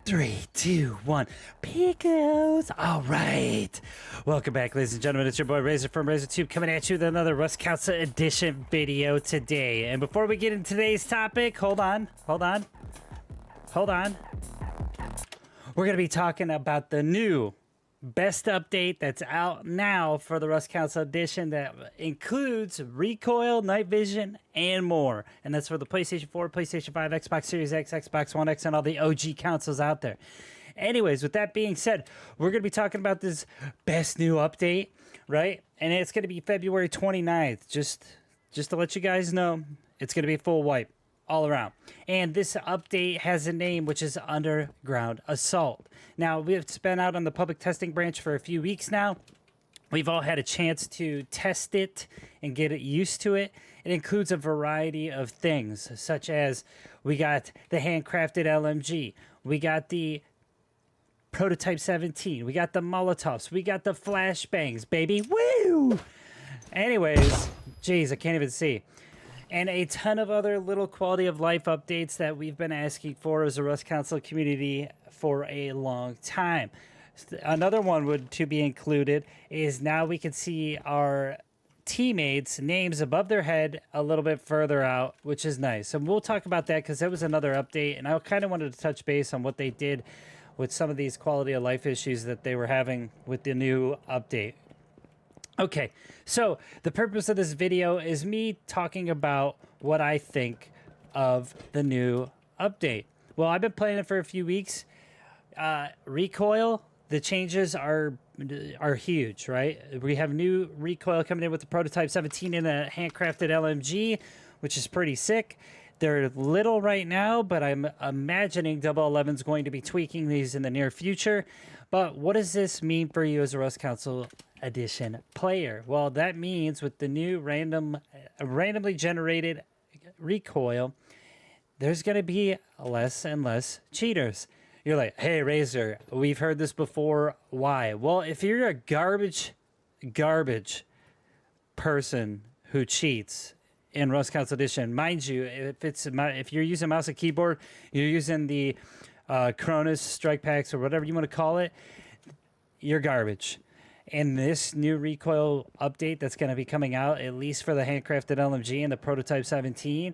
Three, two, one. Picos. All right. Welcome back, ladies and gentlemen. It's your boy Razor from RazorTube coming at you with another Rust Council Edition video today. And before we get into today's topic, hold on. We're going to be talking about the new best update that's out now for the Rust Council Edition that includes Recoil, Night Vision, and more. And that's for the PlayStation 4, PlayStation 5, Xbox Series X, Xbox One X, and all the OG consoles out there. Anyways, with that being said, we're going to be talking about this best new update, right? And it's going to be February 29th. Just to let you guys know, it's going to be full wipe all around. And this update has a name, which is Underground Assault. Now, we've been out on the public testing branch for a few weeks now. We've all had a chance to test it and get it used to it. It includes a variety of things, such as we got the handcrafted LMG, we got the Prototype 17, we got the Molotovs, we got the flashbangs, baby. Woo! Anyways, geez, I can't even see. And a ton of other little quality of life updates that we've been asking for as a Rust Council community for a long time. Another one to be included is now we can see our teammates' names above their head a little bit further out, which is nice. And we'll talk about that because that was another update. And I kind of wanted to touch base on what they did with some of these quality of life issues that they were having with the new update. Okay, so the purpose of this video is me talking about what I think of the new update. Well, I've been playing it for a few weeks. Recoil, the changes are huge, right? We have new Recoil coming in with the Prototype 17 and a handcrafted LMG, which is pretty sick. They're little right now, but I'm imagining 011 is going to be tweaking these in the near future. But what does this mean for you as a Rust Council Edition player? Well, that means with the new randomly generated Recoil, there's going to be less and less cheaters. You're like, hey, Razor, we've heard this before. Why? Well, if you're a garbage person who cheats in Rust Council Edition, mind you, if you're using mouse and keyboard, you're using the Kronos strike packs or whatever you want to call it, you're garbage. And this new Recoil update that's going to be coming out, at least for the handcrafted LMG and the Prototype 17,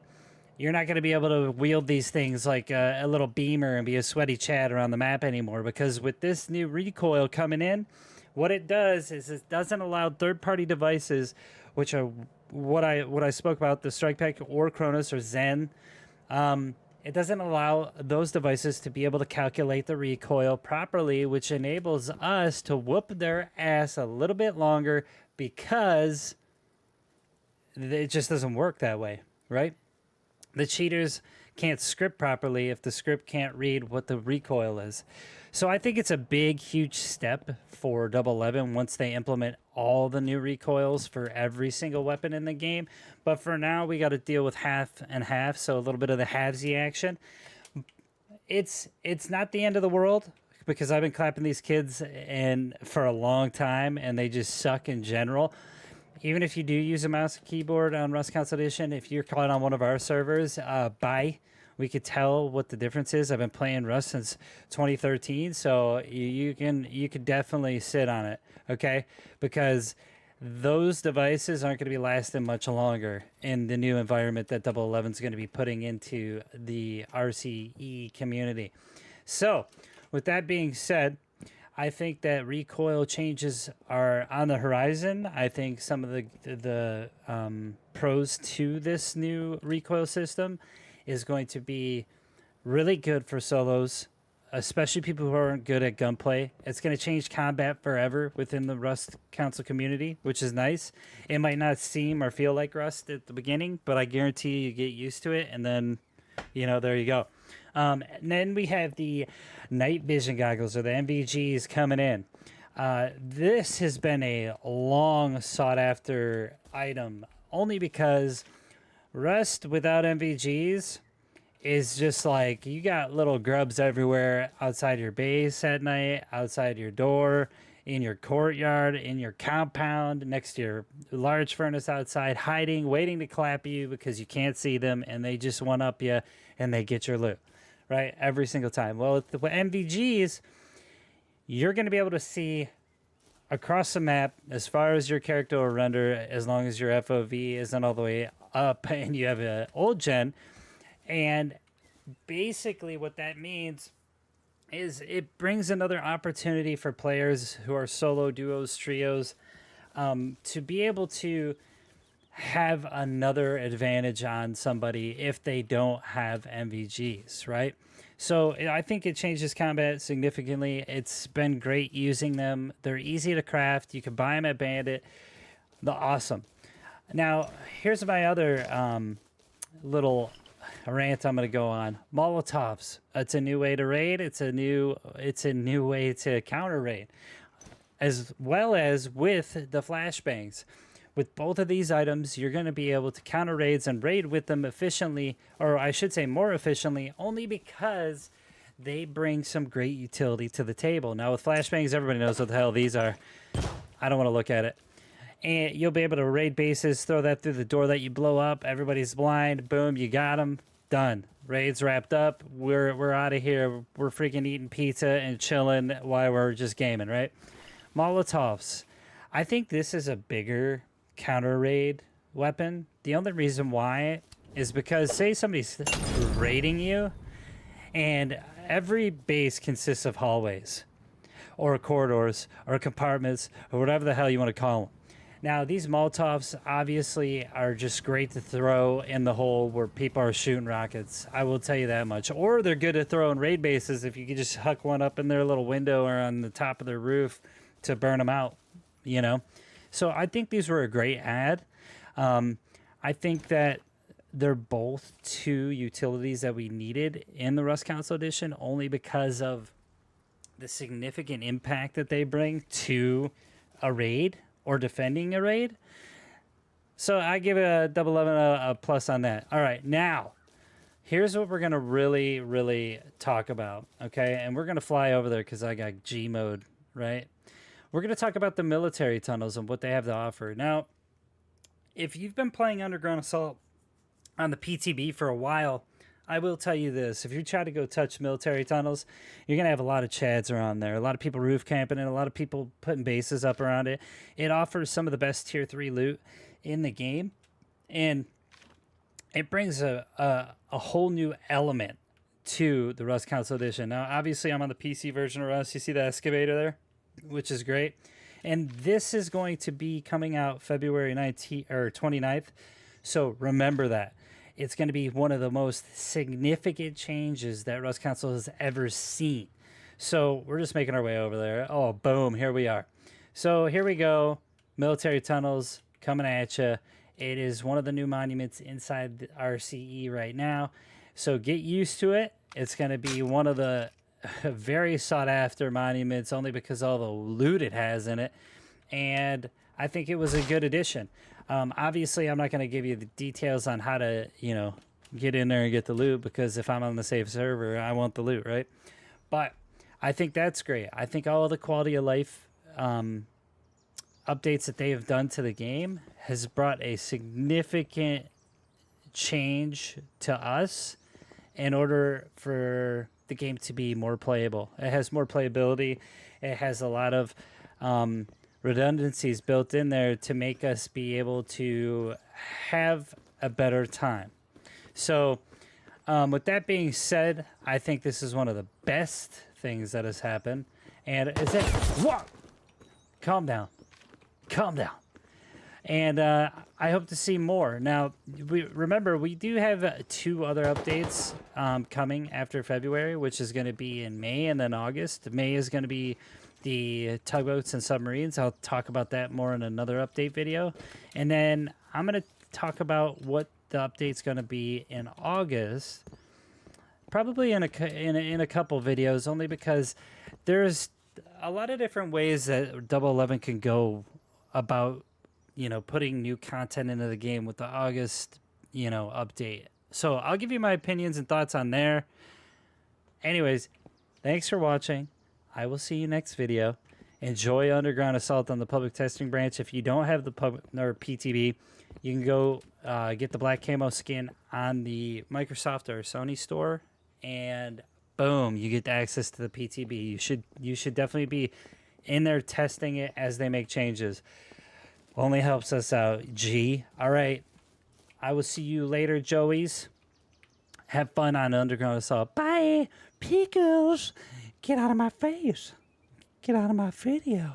you're not going to be able to wield these things like a little beamer and be a sweaty Chad around the map anymore. Because with this new Recoil coming in, what it does is it doesn't allow third-party devices, which are what I spoke about, the Strike Pack or Kronos or Zen. It doesn't allow those devices to be able to calculate the recoil properly, which enables us to whoop their ass a little bit longer because it just doesn't work that way, right? The cheaters can't script properly if the script can't read what the recoil is. So I think it's a big, huge step for 011 once they implement all the new recoils for every single weapon in the game. But for now, we got to deal with half and half, so a little bit of the halvesy action. It's not the end of the world because I've been clapping these kids for a long time, and they just suck in general. Even if you do use a mouse and keyboard on Rust Council Edition, if you're caught on one of our servers, bye. We could tell what the difference is. I've been playing Rust since 2013, so you could definitely sit on it, okay? Because those devices aren't going to be lasting much longer in the new environment that 011 is going to be putting into the RCE community. So, with that being said, I think that recoil changes are on the horizon. I think some of the pros to this new recoil system is going to be really good for solos, especially people who aren't good at gunplay. It's going to change combat forever within the Rust Council community, which is nice. It might not seem or feel like Rust at the beginning, but I guarantee you get used to it, and then, there you go. And then we have the night vision goggles, or the NVGs, coming in. This has been a long sought-after item, only because Rust without NVGs is just like you got little grubs everywhere outside your base at night, outside your door, in your courtyard, in your compound, next to your large furnace outside, hiding, waiting to clap you because you can't see them, and they just one-up you and they get your loot, right? Every single time. Well, with the MVGs, you're going to be able to see across the map as far as your character will render, as long as your FOV isn't all the way up and you have an old gen. And basically what that means is it brings another opportunity for players who are solo, duos, trios, to be able to have another advantage on somebody if they don't have MVGs, right? So I think it changes combat significantly. It's been great using them. They're easy to craft. You can buy them at Bandit. The awesome. Now, here's my other little rant I'm going to go on. Molotovs. It's a new way to raid. It's a new way to counter raid, as well as with the flashbangs. With both of these items, you're going to be able to counter raids and raid with them efficiently, or I should say more efficiently, only because they bring some great utility to the table. Now, with flashbangs, everybody knows what the hell these are. I don't want to look at it. And you'll be able to raid bases, throw that through the door that you blow up. Everybody's blind. Boom, you got them. Done. Raid's wrapped up. We're out of here. We're freaking eating pizza and chilling while we're just gaming, right? Molotovs. I think this is a bigger counter raid weapon. The only reason why is because, say somebody's raiding you and every base consists of hallways or corridors or compartments or whatever the hell you want to call them. Now, these Molotovs obviously are just great to throw in the hole where people are shooting rockets. I will tell you that much. Or they're good at throwing raid bases if you could just huck one up in their little window or on the top of their roof to burn them out, you know? So I think these were a great add. I think that they're both two utilities that we needed in the Rust Council Edition, only because of the significant impact that they bring to a raid or defending a raid. So I give a double 11 a plus on that. All right, now here's what we're going to really talk about, okay? And we're going to fly over there because I got G mode, right? We're going to talk about the military tunnels and what they have to offer. Now, if you've been playing Underground Assault on the PTB for a while, I will tell you this. If you try to go touch military tunnels, you're going to have a lot of chads around there. A lot of people roof camping and a lot of people putting bases up around it. It offers some of the best tier 3 loot in the game. And it brings a whole new element to the Rust Council Edition. Now, obviously, I'm on the PC version of Rust. You see the excavator there, which is great. And this is going to be coming out February 19th or 29th. So remember that. It's going to be one of the most significant changes that Rust Council has ever seen. So we're just making our way over there. Oh, boom, here we are. So here we go. Military tunnels coming at you. It is one of the new monuments inside the RCE right now. So get used to it. It's going to be one of the very sought after monuments only because all the loot it has in it. And I think it was a good addition. Obviously, I'm not going to give you the details on how to, get in there and get the loot, because if I'm on the safe server, I want the loot, right? But I think that's great. I think all of the quality of life updates that they have done to the game has brought a significant change to us in order for the game to be more playable. It has more playability. It has a lot of redundancies built in there to make us be able to have a better time. So with that being said, I think this is one of the best things that has happened. And is it what? Calm down. And I hope to see more. Now, remember, we do have 2 other updates coming after February, which is going to be in May and then August. May is going to be the tugboats and submarines. I'll talk about that more in another update video. And then I'm going to talk about what the update's going to be in August, probably in a couple videos, only because there's a lot of different ways that Double 11 can go about, putting new content into the game with the August, update. So I'll give you my opinions and thoughts on there. Anyways, thanks for watching. I will see you next video. Enjoy Underground Assault on the public testing branch. If you don't have the public or PTB, you can go get the black camo skin on the Microsoft or Sony store and boom, you get access to the PTB. You should definitely be in there testing it as they make changes. Only helps us out. G. All right. I will see you later, Joeys. Have fun on Underground Assault. Bye, Pickles. Get out of my face. Get out of my video.